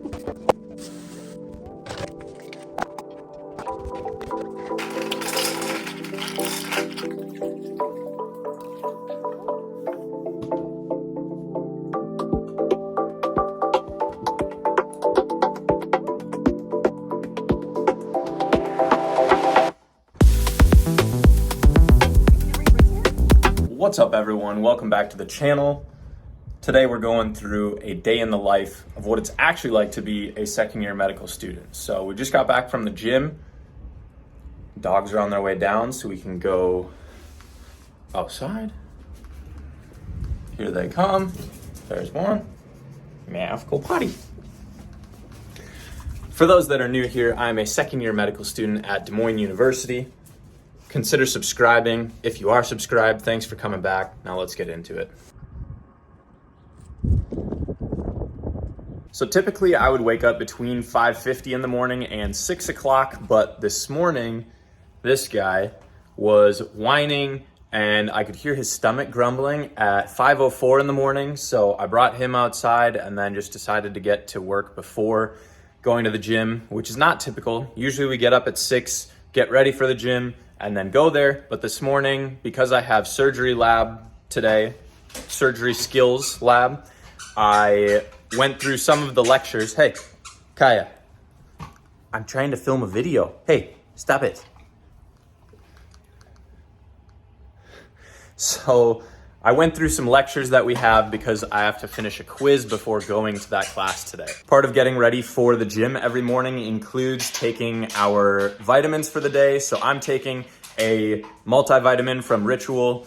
What's up everyone, welcome back to the channel. Today we're going through a day in the life of what it's actually like to be a second-year medical student. So we just got back from the gym. Dogs are on their way down so we can go outside. Here they come. There's one. Meow, go potty. For those that are new here, I'm a second-year medical student at Des Moines University. Consider subscribing. If you are subscribed, thanks for coming back. Now let's get into it. So typically I would wake up between 5:50 in the morning and 6 o'clock, but this morning, this guy was whining and I could hear his stomach grumbling at 5:04 in the morning. So I brought him outside and then just decided to get to work before going to the gym, which is not typical. Usually we get up at 6, get ready for the gym, and then go there. But this morning, because I have surgery lab today, surgery skills lab, I went through some of the lectures. Hey, Kaya, I'm trying to film a video. Hey, stop it. So I went through some lectures that we have because I have to finish a quiz before going to that class today. Part of getting ready for the gym every morning includes taking our vitamins for the day. So I'm taking a multivitamin from Ritual.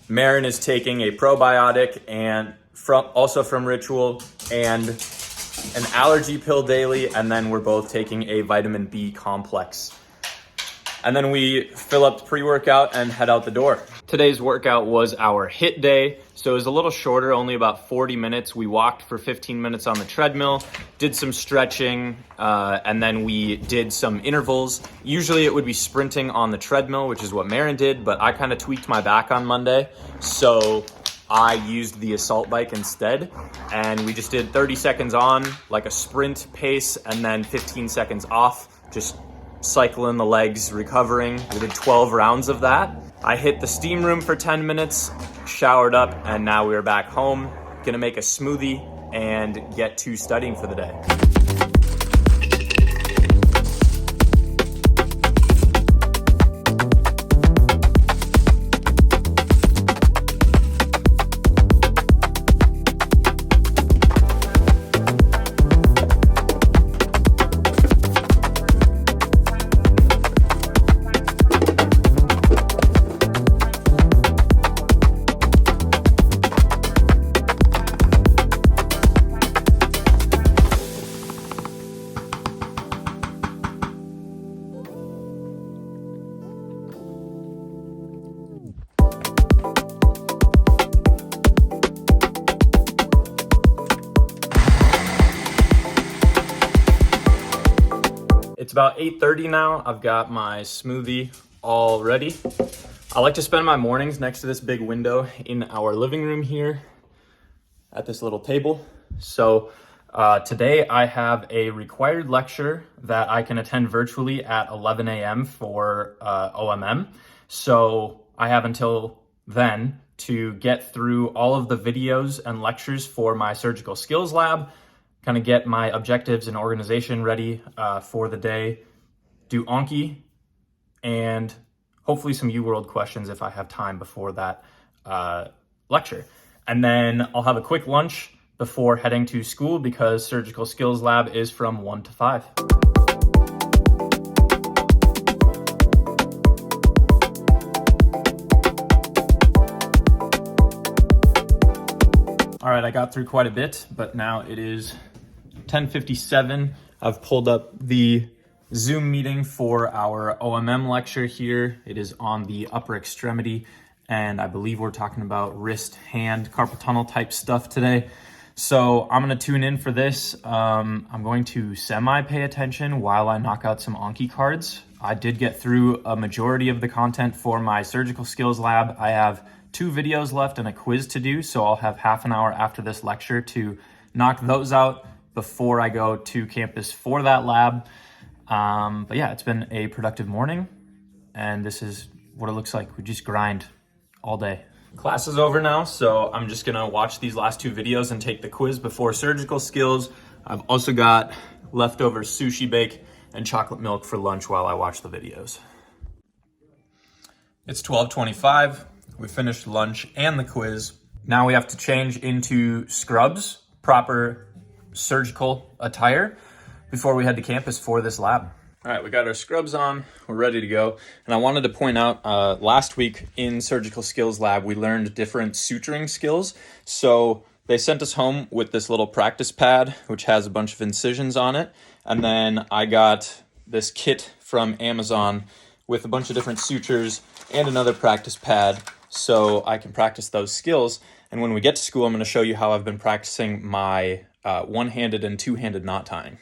Marin is taking a probiotic and also from Ritual, and an allergy pill daily. And then we're both taking a vitamin B complex. And then we fill up pre-workout and head out the door. Today's workout was our HIIT day. So it was a little shorter, only about 40 minutes. We walked for 15 minutes on the treadmill, did some stretching, and then we did some intervals. Usually it would be sprinting on the treadmill, which is what Marin did, but I kind of tweaked my back on Monday. So I used the assault bike instead. And we just did 30 seconds on, like a sprint pace, and then 15 seconds off, just cycling the legs, recovering. We did 12 rounds of that. I hit the steam room for 10 minutes, showered up, and now we're back home. Gonna make a smoothie and get to studying for the day. It's about 8:30 now. I've got my smoothie all ready. I like to spend my mornings next to this big window in our living room here at this little table. So today I have a required lecture that I can attend virtually at 11 a.m. for OMM. So I have until then to get through all of the videos and lectures for my surgical skills lab, kind of get my objectives and organization ready for the day, do Anki, and hopefully some UWorld questions if I have time before that lecture. And then I'll have a quick lunch before heading to school because surgical skills lab is from 1 to 5. All right, I got through quite a bit, but now it is 10:57. I've pulled up the Zoom meeting for our OMM lecture here. It is on the upper extremity, and I believe we're talking about wrist, hand, carpal tunnel type stuff today. So I'm gonna tune in for this. I'm going to semi-pay attention while I knock out some Anki cards. I did get through a majority of the content for my surgical skills lab. I have 2 videos left and a quiz to do, so I'll have half an hour after this lecture to knock those out before I go to campus for that lab. But yeah, it's been a productive morning, and this is what it looks like. We just grind all day. Class is over now, so I'm just gonna watch these last 2 videos and take the quiz before surgical skills. I've also got leftover sushi bake and chocolate milk for lunch while I watch the videos. It's 12:25. We finished lunch and the quiz. Now we have to change into scrubs, proper surgical attire, before we head to campus for this lab. All right, we got our scrubs on, we're ready to go. And I wanted to point out, last week in surgical skills lab, we learned different suturing skills. So they sent us home with this little practice pad, which has a bunch of incisions on it. And then I got this kit from Amazon with a bunch of different sutures and another practice pad so I can practice those skills. And when we get to school, I'm going to show you how I've been practicing my one-handed and two-handed knot tying.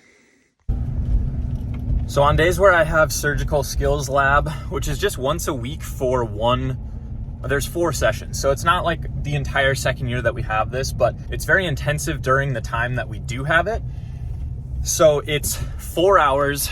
So on days where I have surgical skills lab, which is just once a week for there's 4 sessions. So it's not like the entire second year that we have this, but it's very intensive during the time that we do have it. So it's 4 hours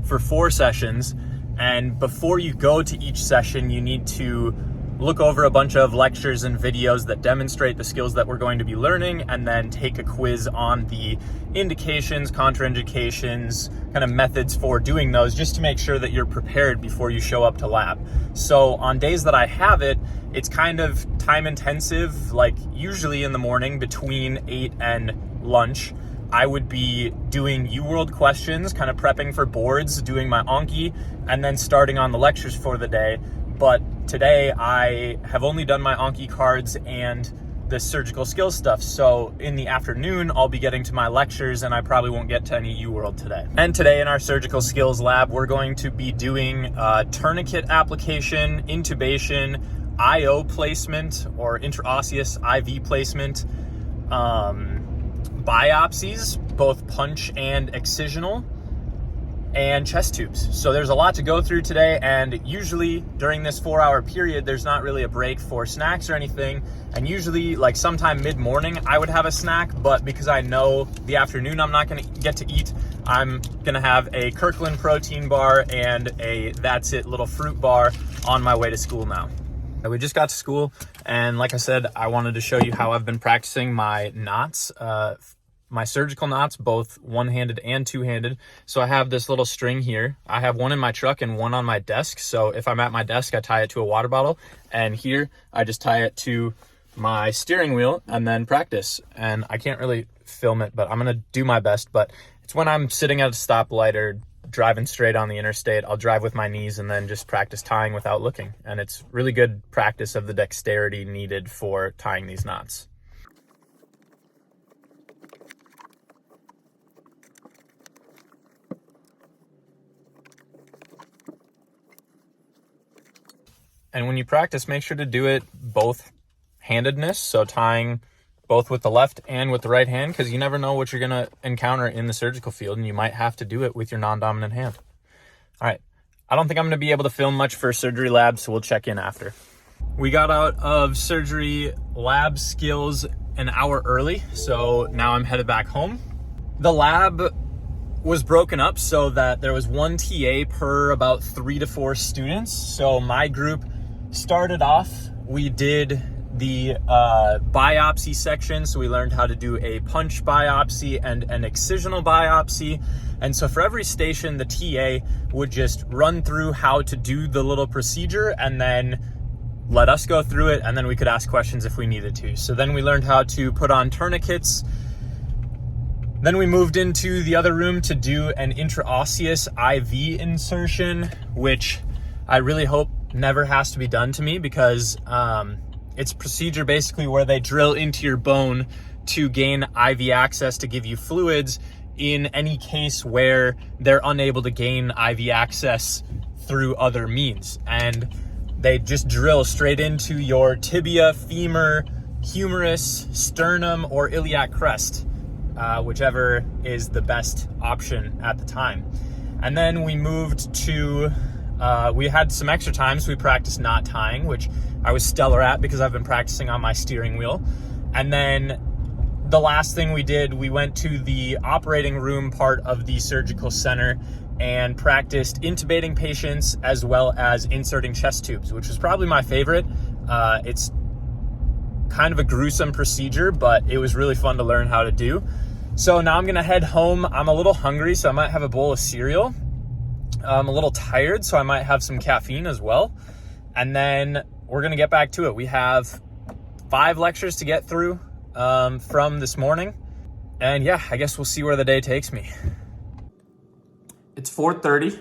for 4 sessions. And before you go to each session, you need to look over a bunch of lectures and videos that demonstrate the skills that we're going to be learning, and then take a quiz on the indications, contraindications, kind of methods for doing those, just to make sure that you're prepared before you show up to lab. So on days that I have it, it's kind of time intensive, like usually in the morning between 8 and lunch. I would be doing UWorld questions, kind of prepping for boards, doing my Anki, and then starting on the lectures for the day. But today I have only done my Anki cards and the surgical skills stuff. So in the afternoon, I'll be getting to my lectures, and I probably won't get to any UWorld today. And today in our surgical skills lab, we're going to be doing tourniquet application, intubation, IO placement or intraosseous IV placement, biopsies, both punch and excisional, and chest tubes. So there's a lot to go through today, and usually during this 4-hour period, there's not really a break for snacks or anything. And usually like sometime mid-morning, I would have a snack, but because I know the afternoon I'm not gonna get to eat, I'm gonna have a Kirkland protein bar and a That's It little fruit bar on my way to school now. We just got to school, and like I said, I wanted to show you how I've been practicing my knots, my surgical knots, both one-handed and two-handed. So I have this little string here. I have one in my truck and one on my desk. So if I'm at my desk, I tie it to a water bottle, and here I just tie it to my steering wheel and then practice. And I can't really film it, but I'm gonna do my best. But it's when I'm sitting at a stoplight or driving straight on the interstate, I'll drive with my knees and then just practice tying without looking. And it's really good practice of the dexterity needed for tying these knots. And when you practice, make sure to do it both handedness, so tying both with the left and with the right hand, because you never know what you're going to encounter in the surgical field, and you might have to do it with your non-dominant hand. All right, I don't think I'm going to be able to film much for surgery lab, so we'll check in after. We got out of surgery lab skills an hour early, so now I'm headed back home. The lab was broken up so that there was one TA per about 3 to 4 students. So my group started off, we did the biopsy section. So we learned how to do a punch biopsy and an excisional biopsy. And so for every station, the TA would just run through how to do the little procedure and then let us go through it. And then we could ask questions if we needed to. So then we learned how to put on tourniquets. Then we moved into the other room to do an intraosseous IV insertion, which I really hope never has to be done to me, because it's a procedure basically where they drill into your bone to gain IV access to give you fluids in any case where they're unable to gain IV access through other means. And they just drill straight into your tibia, femur, humerus, sternum, or iliac crest, whichever is the best option at the time. And then we moved to, we had some extra time, so we practiced knot tying, which I was stellar at because I've been practicing on my steering wheel. And then the last thing we did, we went to the operating room part of the surgical center and practiced intubating patients as well as inserting chest tubes, which was probably my favorite. It's kind of a gruesome procedure, but it was really fun to learn how to do. So now I'm gonna head home. I'm a little hungry, so I might have a bowl of cereal. I'm a little tired, so I might have some caffeine as well. And then we're gonna get back to it. We have 5 lectures to get through from this morning. And yeah, I guess we'll see where the day takes me. It's 4:30.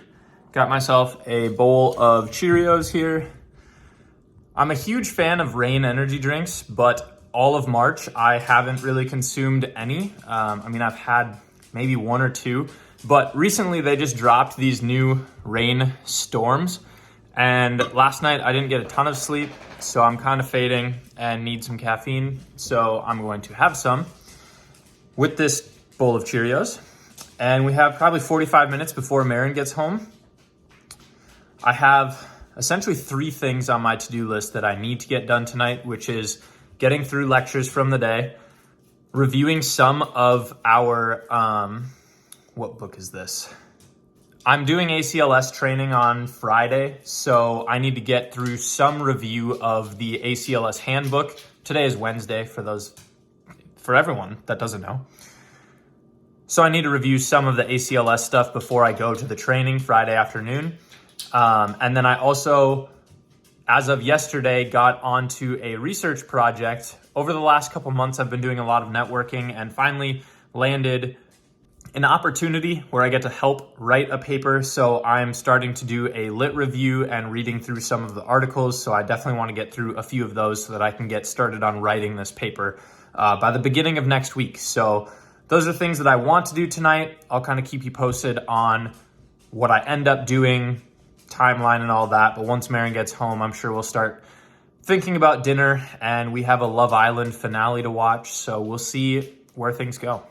Got myself a bowl of Cheerios here. I'm a huge fan of Reign energy drinks, but all of March, I haven't really consumed any. I mean, I've had maybe 1 or 2, but recently they just dropped these new Reign Storms. And last night I didn't get a ton of sleep, so I'm kind of fading and need some caffeine. So I'm going to have some with this bowl of Cheerios. And we have probably 45 minutes before Marin gets home. I have essentially 3 things on my to-do list that I need to get done tonight, which is getting through lectures from the day, reviewing some of our, what book is this? I'm doing ACLS training on Friday, so I need to get through some review of the ACLS handbook. Today is Wednesday for everyone that doesn't know. So I need to review some of the ACLS stuff before I go to the training Friday afternoon. And then I also, as of yesterday, got onto a research project. Over the last couple months, I've been doing a lot of networking and finally landed an opportunity where I get to help write a paper. So I'm starting to do a lit review and reading through some of the articles. So I definitely want to get through a few of those so that I can get started on writing this paper by the beginning of next week. So those are things that I want to do tonight. I'll kind of keep you posted on what I end up doing, timeline and all that. But once Marin gets home, I'm sure we'll start thinking about dinner, and we have a Love Island finale to watch. So we'll see where things go.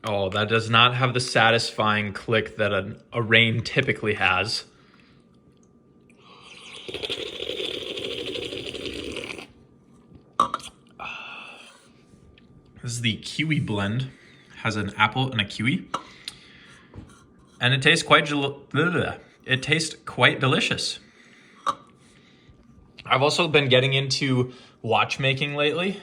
Oh, that does not have the satisfying click that a Reign typically has. This is the kiwi blend. Has an apple and a kiwi. And it tastes quite delicious. I've also been getting into watchmaking lately.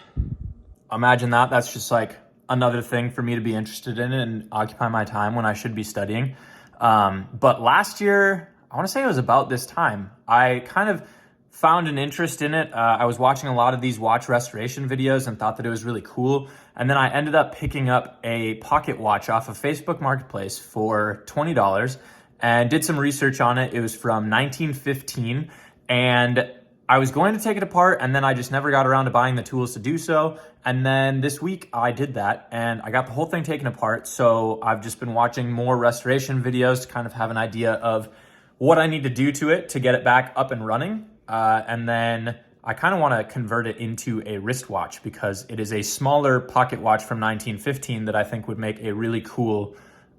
Imagine that. That's just like another thing for me to be interested in and occupy my time when I should be studying. But last year, I want to say it was about this time, I kind of found an interest in it. I was watching a lot of these watch restoration videos and thought that it was really cool. And then I ended up picking up a pocket watch off of Facebook Marketplace for $20 and did some research on it. It was from 1915, and I was going to take it apart, and then I just never got around to buying the tools to do so. And then this week I did that, and I got the whole thing taken apart. So I've just been watching more restoration videos to kind of have an idea of what I need to do to it to get it back up and running. And then I kind of want to convert it into a wristwatch because it is a smaller pocket watch from 1915 that I think would make a really cool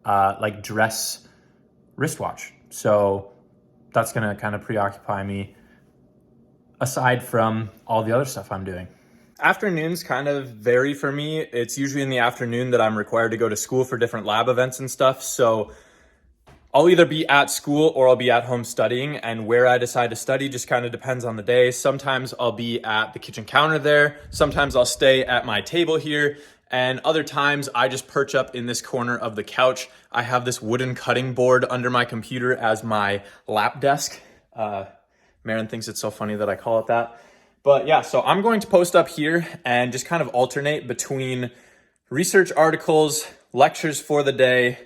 like dress wristwatch. So that's going to kind of preoccupy me aside from all the other stuff I'm doing. Afternoons kind of vary for me. It's usually in the afternoon that I'm required to go to school for different lab events and stuff. So I'll either be at school or I'll be at home studying, and where I decide to study just kind of depends on the day. Sometimes I'll be at the kitchen counter there. Sometimes I'll stay at my table here, and other times I just perch up in this corner of the couch. I have this wooden cutting board under my computer as my lap desk. Marin thinks it's so funny that I call it that. But yeah, so I'm going to post up here and just kind of alternate between research articles, lectures for the day,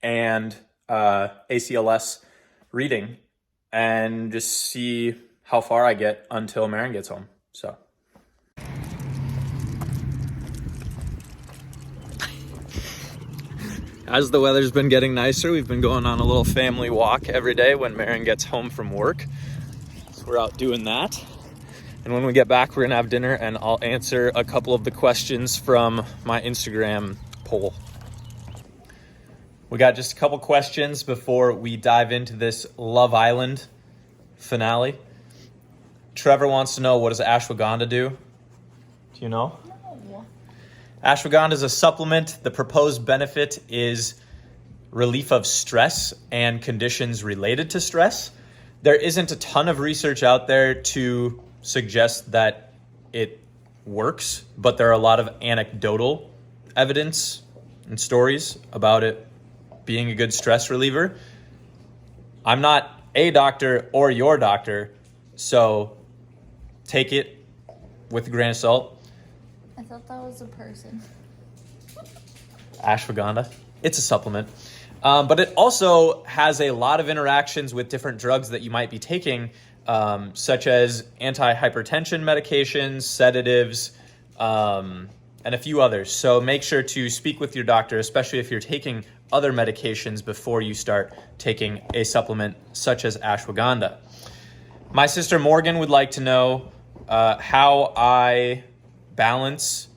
and ACLS reading, and just see how far I get until Marin gets home. So as the weather's been getting nicer, we've been going on a little family walk every day when Marin gets home from work. So we're out doing that. And when we get back, we're gonna have dinner and I'll answer a couple of the questions from my Instagram poll. We got just a couple questions before we dive into this Love Island finale. Trevor wants to know, what does ashwagandha do? Do you know? No. Ashwagandha is a supplement. The proposed benefit is relief of stress and conditions related to stress. There isn't a ton of research out there to suggest that it works, but there are a lot of anecdotal evidence and stories about it being a good stress reliever. I'm not a doctor or your doctor, so take it with a grain of salt. I thought that was a person. Ashwagandha, it's a supplement. But it also has a lot of interactions with different drugs that you might be taking, such as antihypertension medications, sedatives, and a few others. So make sure to speak with your doctor, especially if you're taking other medications, before you start taking a supplement such as ashwagandha. My sister Morgan would like to know how I balance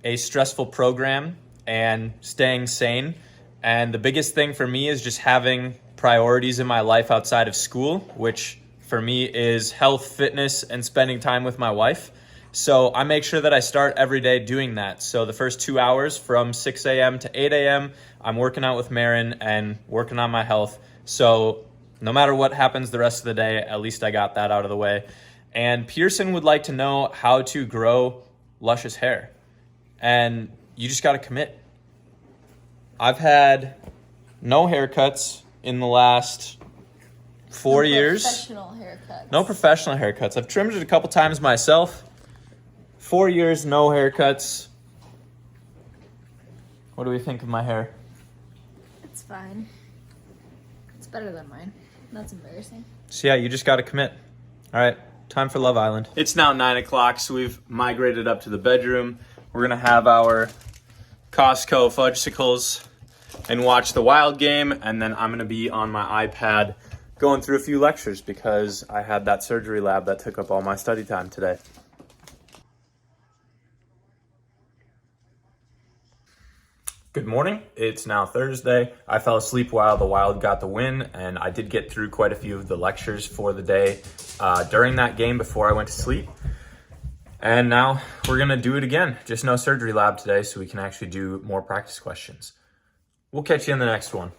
a stressful program and staying sane. And the biggest thing for me is just having priorities in my life outside of school, which for me is health, fitness, and spending time with my wife. So I make sure that I start every day doing that. So the first 2 hours from 6 a.m. to 8 a.m., I'm working out with Marin and working on my health. So no matter what happens the rest of the day, at least I got that out of the way. And Pearson would like to know how to grow luscious hair. And you just got to commit. I've had no haircuts in the last 4 years. Professional haircuts. No professional haircuts. I've trimmed it a couple times myself. 4 years, no haircuts. What do we think of my hair? It's fine. It's better than mine. That's embarrassing. So yeah, you just got to commit. All right, time for Love Island. It's now 9 o'clock, so we've migrated up to the bedroom. We're going to have our Costco fudgesicles and watch the Wild game, and then I'm going to be on my iPad going through a few lectures because I had that surgery lab that took up all my study time today. Good morning. It's now Thursday. I fell asleep while the Wild got the win, and I did get through quite a few of the lectures for the day during that game before I went to sleep. And now we're going to do it again. Just no surgery lab today, so we can actually do more practice questions. We'll catch you in the next one.